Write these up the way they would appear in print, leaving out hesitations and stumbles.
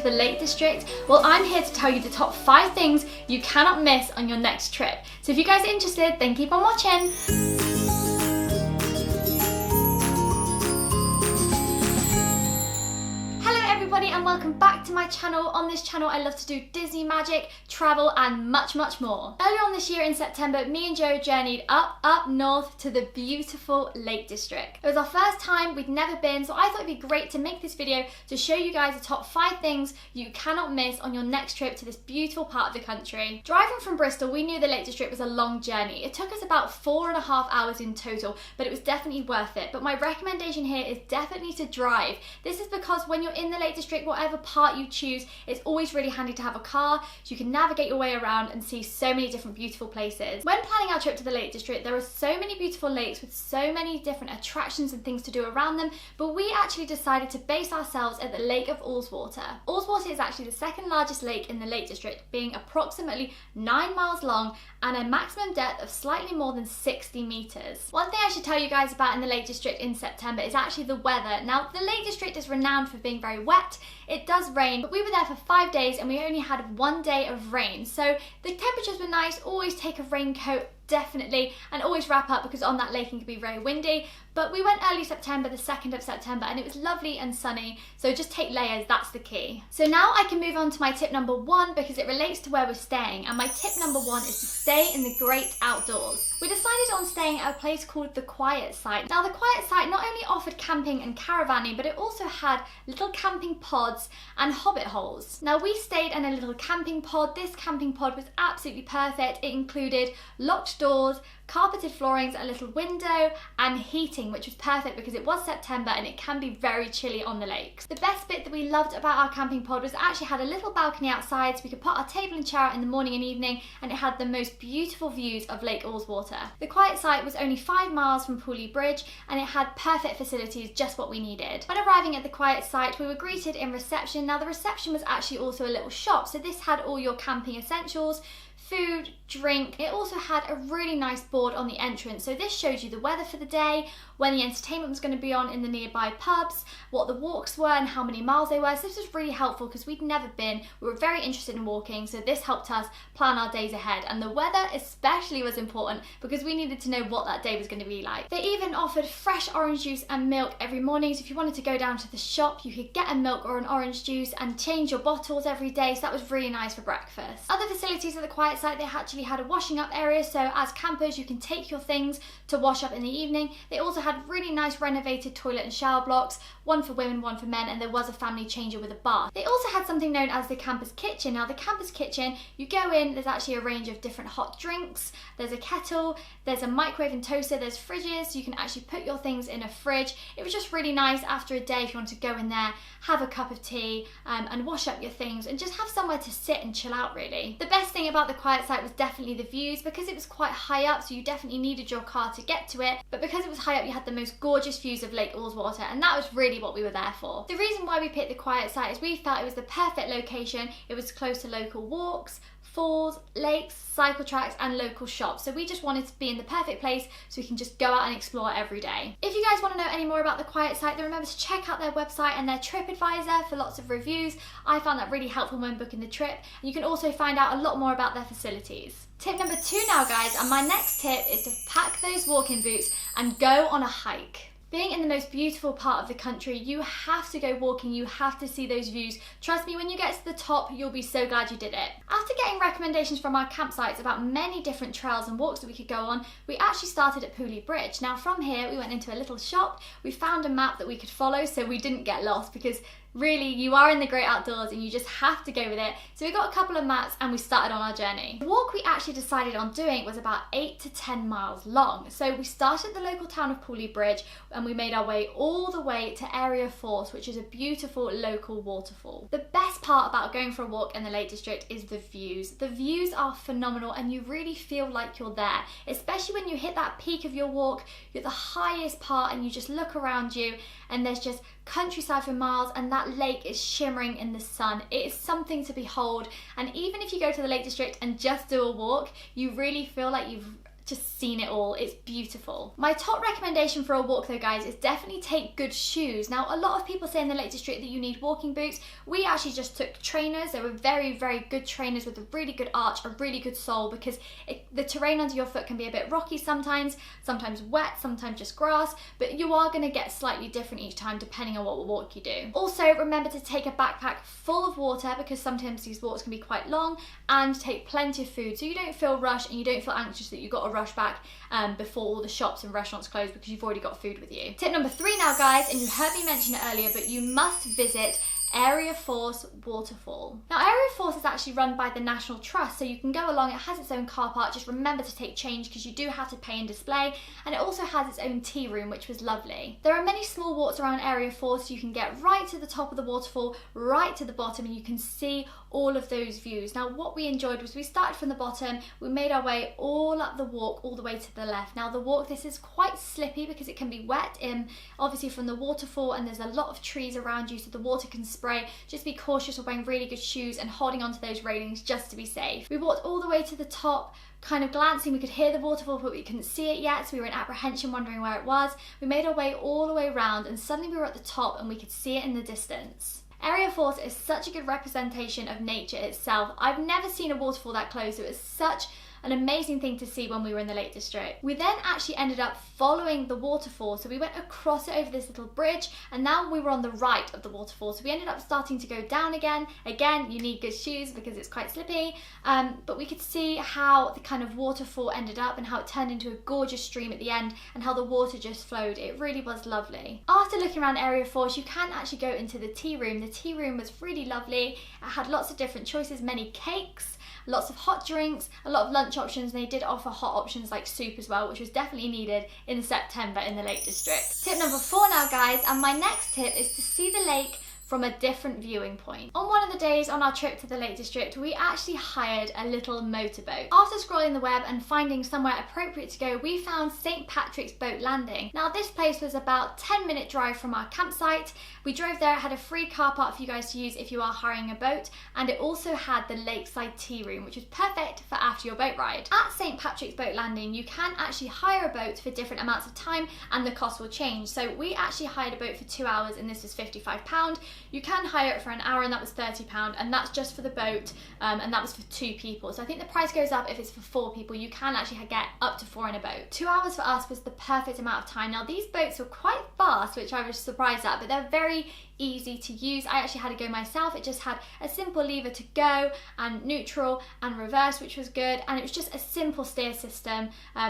the Lake District? Well, I'm here to tell you the top 5 things you cannot miss on your next trip. So if you guys are interested, then keep on watching. And welcome back to my channel. On this channel I love to do Disney magic, travel and much more. Earlier on this year in September, me and Joe journeyed up north to the beautiful Lake District. It was our first time, we'd never been, so I thought it'd be great to make this video to show you guys the top 5 things you cannot miss on your next trip to this beautiful part of the country. Driving from Bristol, we knew the Lake District was a long journey. It took us about 4.5 hours in total, but it was definitely worth it. But my recommendation here is definitely to drive. This is because when you're in the Lake District, whatever part you choose, it's always really handy to have a car so you can navigate your way around and see so many different beautiful places. When planning our trip to the Lake District, there are so many beautiful lakes with so many different attractions and things to do around them, but we actually decided to base ourselves at the Lake of Ullswater. Ullswater is actually the second largest lake in the Lake District, being approximately 9 miles long and a maximum depth of slightly more than 60 meters. One thing I should tell you guys about in the Lake District in September is actually the weather. Now, the Lake District is renowned for being very wet. It does rain, but we were there for 5 days and we only had 1 day of rain. So the temperatures were nice. Always take a raincoat, definitely, and always wrap up because on that lake it can be very windy. But we went early September, the 2nd of September, and it was lovely and sunny, so just take layers, that's the key. So now I can move on to my tip number 1 because it relates to where we're staying, and my tip number 1 is to stay in the great outdoors. We decided on staying at a place called the Quiet Site. Now the Quiet Site not only offered camping and caravanning, but it also had little camping pods and hobbit holes. Now we stayed in a little camping pod. This camping pod was absolutely perfect. It included locked doors, carpeted floorings, a little window and heating, which was perfect because it was September and it can be very chilly on the lakes. The best bit that we loved about our camping pod was it actually had a little balcony outside so we could put our table and chair out in the morning and evening, and it had the most beautiful views of Lake Ullswater. The Quiet Site was only 5 miles from Pooley Bridge and it had perfect facilities, just what we needed. When arriving at the Quiet Site, we were greeted in reception. Now the reception was actually also a little shop, so this had all your camping essentials, food, drink. It also had a really nice board on the entrance, so this shows you the weather for the day, when the entertainment was going to be on in the nearby pubs, what the walks were and how many miles they were. So this was really helpful because we'd never been. We were very interested in walking, so this helped us plan our days ahead, and the weather especially was important because we needed to know what that day was going to be like. They even offered fresh orange juice and milk every morning, so if you wanted to go down to the shop you could get a milk or an orange juice and change your bottles every day, so that was really nice for breakfast. Other facilities at the Quiet Site, they actually had a washing up area, so as campers you can take your things to wash up in the evening. They also had really nice renovated toilet and shower blocks, one for women, one for men, and there was a family changer with a bath. They also had something known as the campers kitchen. Now the campers kitchen, you go in, there's actually a range of different hot drinks, there's a kettle, there's a microwave and toaster, there's fridges, so you can actually put your things in a fridge. It was just really nice after a day if you want to go in there, have a cup of tea and wash up your things and just have somewhere to sit and chill out really. The best thing about the Quiet Site was definitely the views, because it was quite high up, so you definitely needed your car to get to it, but because it was high up you had the most gorgeous views of Lake Ullswater, and that was really what we were there for. The reason why we picked the Quiet Site is we felt it was the perfect location. It was close to local walks, falls, lakes, cycle tracks and local shops, so we just wanted to be in the perfect place so we can just go out and explore every day. If you guys want to know any more about the Quiet Site, then remember to check out their website and their TripAdvisor for lots of reviews. I found that really helpful when booking the trip, and you can also find out a lot more about their facilities. Tip number 2 now guys, and my next tip is to pack those walking boots and go on a hike. Being in the most beautiful part of the country, you have to go walking, you have to see those views. Trust me, when you get to the top, you'll be so glad you did it. After getting recommendations from our campsites about many different trails and walks that we could go on, we actually started at Pooley Bridge. Now from here, we went into a little shop, we found a map that we could follow so we didn't get lost, because really, you are in the great outdoors and you just have to go with it. So we got a couple of maps and we started on our journey. The walk we actually decided on doing was about 8 to 10 miles long. So we started at the local town of Pooley Bridge and we made our way all the way to Area Force, which is a beautiful local waterfall. The best part about going for a walk in the Lake District is the views. The views are phenomenal and you really feel like you're there, especially when you hit that peak of your walk. You're at the highest part and you just look around you and there's just countryside for miles and that lake is shimmering in the sun. It is something to behold, and even if you go to the Lake District and just do a walk, you really feel like you've just seen it all. It's beautiful. My top recommendation for a walk though, guys, is definitely take good shoes. Now, a lot of people say in the Lake District that you need walking boots. We actually just took trainers. They were very, very good trainers with a really good arch, a really good sole, because the terrain under your foot can be a bit rocky sometimes wet, sometimes just grass, but you are going to get slightly different each time depending on what walk you do. Also, remember to take a backpack full of water, because sometimes these walks can be quite long, and take plenty of food so you don't feel rushed and you don't feel anxious that you've got to rush back before all the shops and restaurants close because you've already got food with you. Tip number 3 now, guys, and you heard me mention it earlier, but you must visit Area Force Waterfall. Now, Area Force is actually run by the National Trust, so you can go along. It has its own car park. Just remember to take change because you do have to pay and display, and it also has its own tea room, which was lovely. There are many small walks around Area Force. You can get right to the top of the waterfall, right to the bottom, and you can see all of those views. Now, what we enjoyed was we started from the bottom, we made our way all up the walk, all the way to the left. Now, the walk, this is quite slippy because it can be wet, obviously from the waterfall, and there's a lot of trees around you, so the water can spray. Just be cautious of wearing really good shoes and holding onto those railings just to be safe. We walked all the way to the top, kind of glancing. We could hear the waterfall, but we couldn't see it yet, so we were in apprehension, wondering where it was. We made our way all the way around, and suddenly we were at the top and we could see it in the distance. Area Force is such a good representation of nature itself. I've never seen a waterfall that close. It was such an amazing thing to see when we were in the Lake District. We then actually ended up following the waterfall, so we went across it over this little bridge, and now we were on the right of the waterfall, so we ended up starting to go down again. Again, you need good shoes because it's quite slippy, but we could see how the kind of waterfall ended up and how it turned into a gorgeous stream at the end and how the water just flowed. It really was lovely. After looking around Area Force, you can actually go into the tea room. The tea room was really lovely. It had lots of different choices, many cakes, lots of hot drinks, a lot of lunch options, and they did offer hot options like soup as well, which was definitely needed in September in the Lake District. Tip number 4 now, guys, and my next tip is to see the lake from a different viewing point. On one of the days on our trip to the Lake District, we actually hired a little motorboat. After scrolling the web and finding somewhere appropriate to go, we found St. Patrick's Boat Landing. Now, this place was about 10-minute drive from our campsite. We drove there, it had a free car park for you guys to use if you are hiring a boat, and it also had the lakeside tea room, which was perfect for after your boat ride. At St. Patrick's Boat Landing, you can actually hire a boat for different amounts of time, and the cost will change. So we actually hired a boat for 2 hours, and this was £55. You can hire it for an hour, and that was £30, and that's just for the boat, and that was for 2 people. So I think the price goes up if it's for 4 people. You can actually get up to 4 in a boat. 2 hours for us was the perfect amount of time. Now, these boats were quite fast, which I was surprised at, but they're very easy to use. I actually had to go myself. It just had a simple lever to go and neutral and reverse, which was good, and it was just a simple steer system.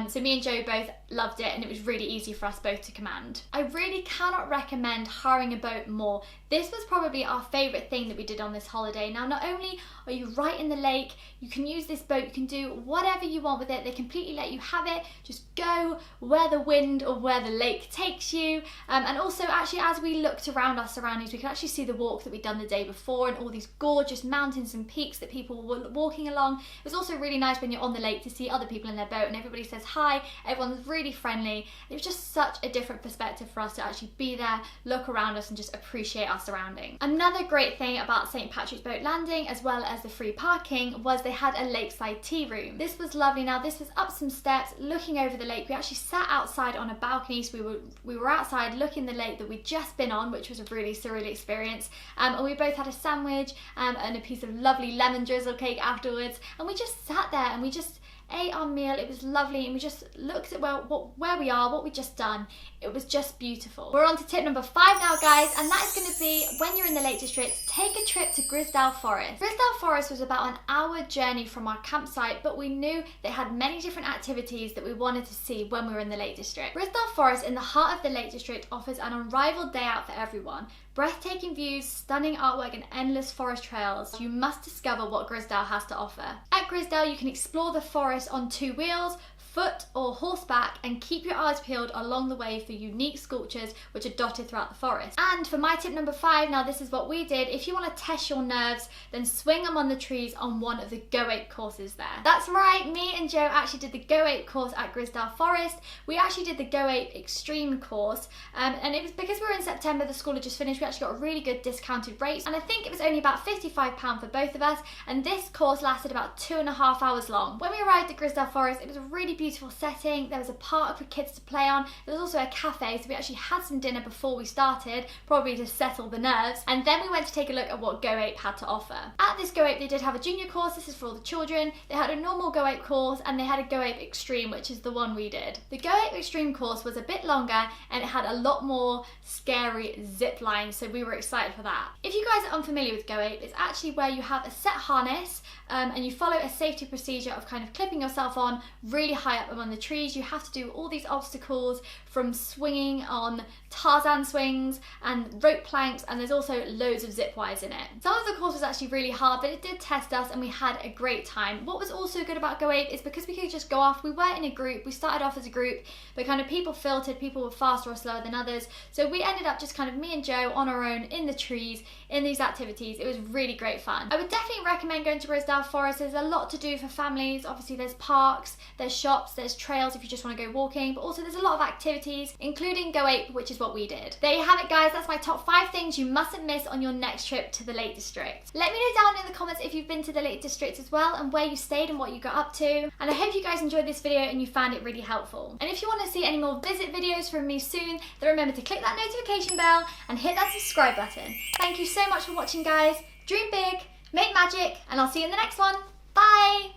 So me and Joe both loved it, and it was really easy for us both to command. I really cannot recommend hiring a boat more. This was probably our favourite thing that we did on this holiday. Now, not only are you right in the lake, you can use this boat, you can do whatever you want with it. They completely let you have it. Just go where the wind or where the lake takes you. And also, actually, as we looked around our surroundings, we could actually see the walk that we'd done the day before and all these gorgeous mountains and peaks that people were walking along. It was also really nice when you're on the lake to see other people in their boat and everybody says hi. Everyone's really friendly. It was just such a different perspective for us to actually be there, look around us, and just appreciate our surroundings. Another great thing about St. Patrick's Boat Landing, as well as the free parking, was they had a lakeside tea room. This was lovely. Now, this was up some steps looking over the lake. We actually sat outside on a balcony, so we were outside looking the lake that we'd just been on, which was a really surreal experience. And we both had a sandwich and a piece of lovely lemon drizzle cake afterwards, and we just sat there and we just ate our meal. It was lovely, and we just looked at where we are, what we'd just done. It was just beautiful. We're on to tip number 5 now, guys, and that is going to be, when you're in the Lake District, take a trip to Grizedale Forest. Grizedale Forest was about an hour journey from our campsite, but we knew they had many different activities that we wanted to see when we were in the Lake District. Grizedale Forest, in the heart of the Lake District, offers an unrivaled day out for everyone. Breathtaking views, stunning artwork, and endless forest trails. You must discover what Grizedale has to offer. At Grizedale, you can explore the forest on 2 wheels, foot or horseback, and keep your eyes peeled along the way for unique sculptures which are dotted throughout the forest. And for my tip number 5, now this is what we did. If you want to test your nerves, then swing them on the trees on one of the Go Ape courses there. That's right, me and Joe actually did the Go Ape course at Grizedale Forest. We actually did the Go Ape Extreme course, and it was because we were in September, the school had just finished, we actually got a really good discounted rates, and I think it was only about £55 for both of us, and this course lasted about 2.5 hours long. When we arrived at Grizedale Forest, it was a really beautiful beautiful setting. There was a park for kids to play on. There was also a cafe, so we actually had some dinner before we started, probably to settle the nerves. And then we went to take a look at what Go Ape had to offer. At this Go Ape, they did have a junior course. This is for all the children. They had a normal Go Ape course, and they had a Go Ape Extreme, which is the one we did. The Go Ape Extreme course was a bit longer, and it had a lot more scary zip lines, so we were excited for that. If you guys are unfamiliar with Go Ape, it's actually where you have a set harness and you follow a safety procedure of kind of clipping yourself on really high up among the trees. You have to do all these obstacles, from swinging on Tarzan swings and rope planks, and there's also loads of zip wires in it. Some of the course was actually really hard, but it did test us and we had a great time. What was also good about Go Ape is because we could just go off, we were in a group, we started off as a group, but kind of people filtered, people were faster or slower than others, so we ended up just kind of me and Joe on our own in the trees, in these activities. It was really great fun. I would definitely recommend going to Grizedale Forest. There's a lot to do for families. Obviously there's parks, there's shops, there's trails if you just want to go walking, but also there's a lot of activities, including Go Ape, which is what we did. There you have it, guys. That's my top 5 things you mustn't miss on your next trip to the Lake District. Let me know down in the comments if you've been to the Lake District as well, and where you stayed and what you got up to. And I hope you guys enjoyed this video and you found it really helpful. And if you want to see any more visit videos from me soon, then remember to click that notification bell and hit that subscribe button. Thank you so much for watching, guys. Dream big, make magic, and I'll see you in the next one. Bye!